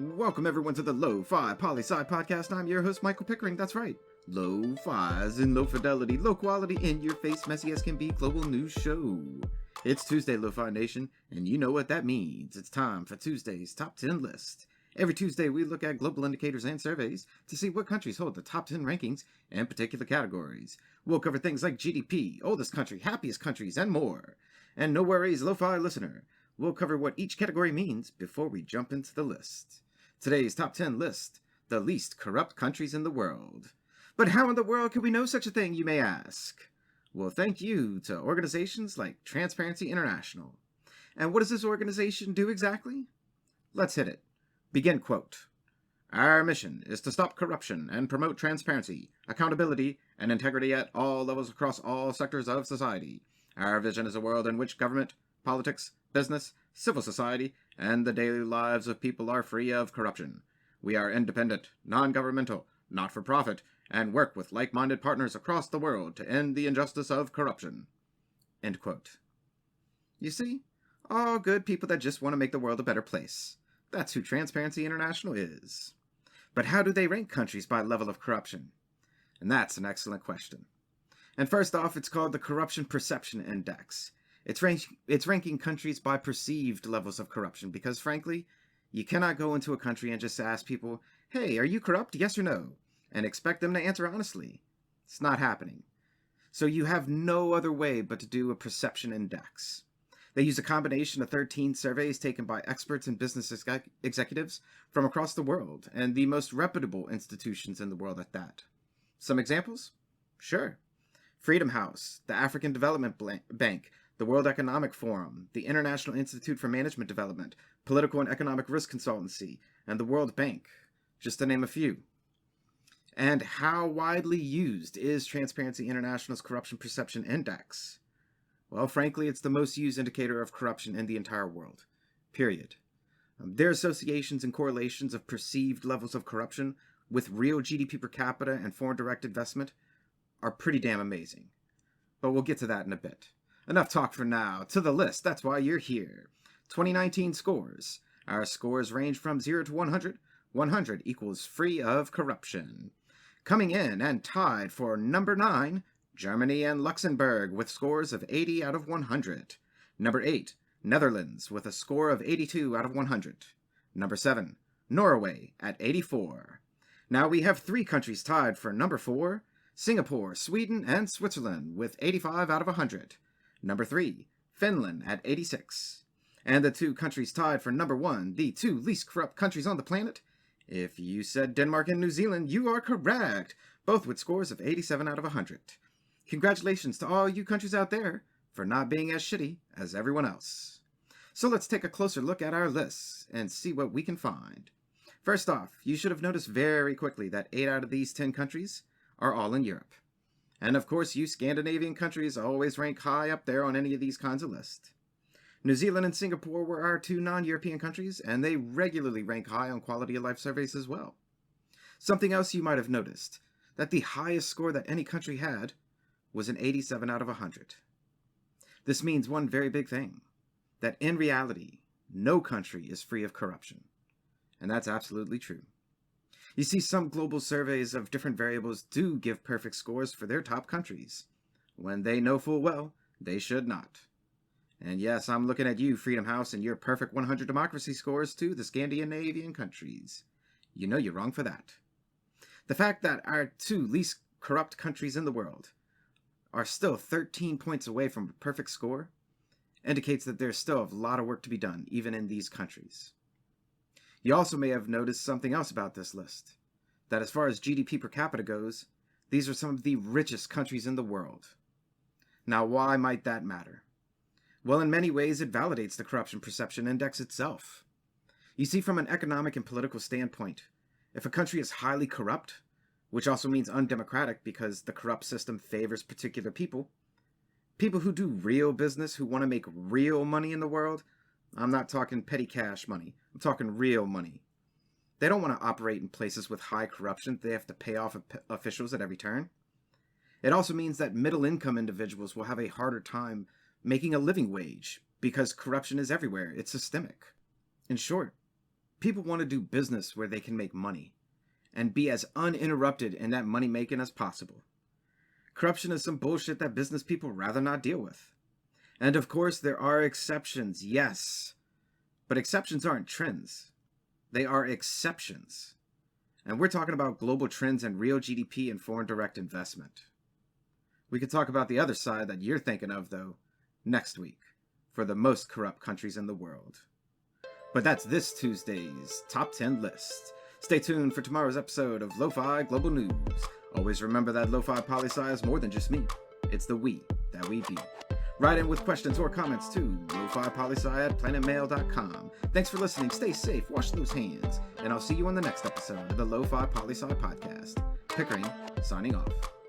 Welcome everyone to the Lofi Poli Sci podcast. I'm your host, Michael Pickering. That's right. Lo-fi as in low fidelity, low quality, in your face, messy as can be, global news show. It's Tuesday, Lo-Fi Nation, and you know what that means. It's time for Tuesday's Top 10 list. Every Tuesday, we look at global indicators and surveys to see what countries hold the top 10 rankings in particular categories. We'll cover things like GDP, oldest country, happiest countries, and more. And no worries, Lo-Fi listener. We'll cover what each category means before we jump into the list. Today's top 10 list, the least corrupt countries in the world. But how in the world can we know such a thing, you may ask? Well, thank you to organizations like Transparency International. And what does this organization do exactly? Let's hit it. Begin quote. Our mission is to stop corruption and promote transparency, accountability, and integrity at all levels across all sectors of society. Our vision is a world in which government, politics, business, civil society, and the daily lives of people are free of corruption. We are independent, non-governmental, not-for-profit, and work with like-minded partners across the world to end the injustice of corruption. End quote. You see, all good people that just want to make the world a better place. That's who Transparency International is. But how do they rank countries by level of corruption? And that's an excellent question. And first off, it's called the Corruption Perception Index. It's ranking countries by perceived levels of corruption because, frankly, you cannot go into a country and just ask people, hey, are you corrupt, yes or no? And expect them to answer honestly. It's not happening. So you have no other way but to do a perception index. They use a combination of 13 surveys taken by experts and business executives from across the world, and the most reputable institutions in the world at that. Some examples? Sure. Freedom House, the African Development Bank, the World Economic Forum, the International Institute for Management Development, Political and Economic Risk Consultancy, and the World Bank, just to name a few. And how widely used is Transparency International's Corruption Perception Index? Well, frankly, it's the most used indicator of corruption in the entire world. Period. Their associations and correlations of perceived levels of corruption with real GDP per capita and foreign direct investment are pretty damn amazing. But we'll get to that in a bit. Enough talk for now. To the list, that's why you're here. 2019 scores. Our scores range from 0 to 100. 100 equals free of corruption. Coming in and tied for number 9, Germany and Luxembourg with scores of 80 out of 100. Number 8, Netherlands with a score of 82 out of 100. Number 7, Norway at 84. Now we have 3 countries tied for number 4, Singapore, Sweden, and Switzerland with 85 out of 100. Number 3, Finland at 86. And the 2 countries tied for number 1, the 2 least corrupt countries on the planet. If you said Denmark and New Zealand, you are correct, both with scores of 87 out of 100. Congratulations to all you countries out there for not being as shitty as everyone else. So let's take a closer look at our lists and see what we can find. First off, you should have noticed very quickly that 8 out of these 10 countries are all in Europe. And of course, you Scandinavian countries always rank high up there on any of these kinds of lists. New Zealand and Singapore were our 2 non-European countries, and they regularly rank high on quality of life surveys as well. Something else you might have noticed, that the highest score that any country had was an 87 out of 100. This means one very big thing, that in reality, no country is free of corruption. And that's absolutely true. You see, some global surveys of different variables do give perfect scores for their top countries, when they know full well they should not. And yes, I'm looking at you, Freedom House, and your perfect 100 democracy scores to the Scandinavian countries. You know you're wrong for that. The fact that our 2 least corrupt countries in the world are still 13 points away from a perfect score indicates that there's still a lot of work to be done, even in these countries. You also may have noticed something else about this list, that as far as GDP per capita goes, these are some of the richest countries in the world. Now, why might that matter? Well, in many ways, it validates the Corruption Perception Index itself. You see, from an economic and political standpoint, if a country is highly corrupt, which also means undemocratic because the corrupt system favors particular people who do real business, who want to make real money in the world, I'm not talking petty cash money, I'm talking real money. They don't want to operate in places with high corruption that they have to pay off officials at every turn. It also means that middle-income individuals will have a harder time making a living wage because corruption is everywhere. It's systemic. In short, People want to do business where they can make money and be as uninterrupted in that money making as possible. Corruption is some bullshit that business people rather not deal with. And of course, there are exceptions, yes. But exceptions aren't trends. They are exceptions. And we're talking about global trends in real GDP and foreign direct investment. We could talk about the other side that you're thinking of, though, next week, for the most corrupt countries in the world. But that's this Tuesday's Top 10 list. Stay tuned for tomorrow's episode of Lo-Fi Global News. Always remember that Lofi Poli Sci is more than just me. It's the we that we be. Write in with questions or comments to lofipolisci@planetmail.com. Thanks for listening. Stay safe. Wash those hands. And I'll see you on the next episode of the Lofi Poli Sci podcast. Pickering, signing off.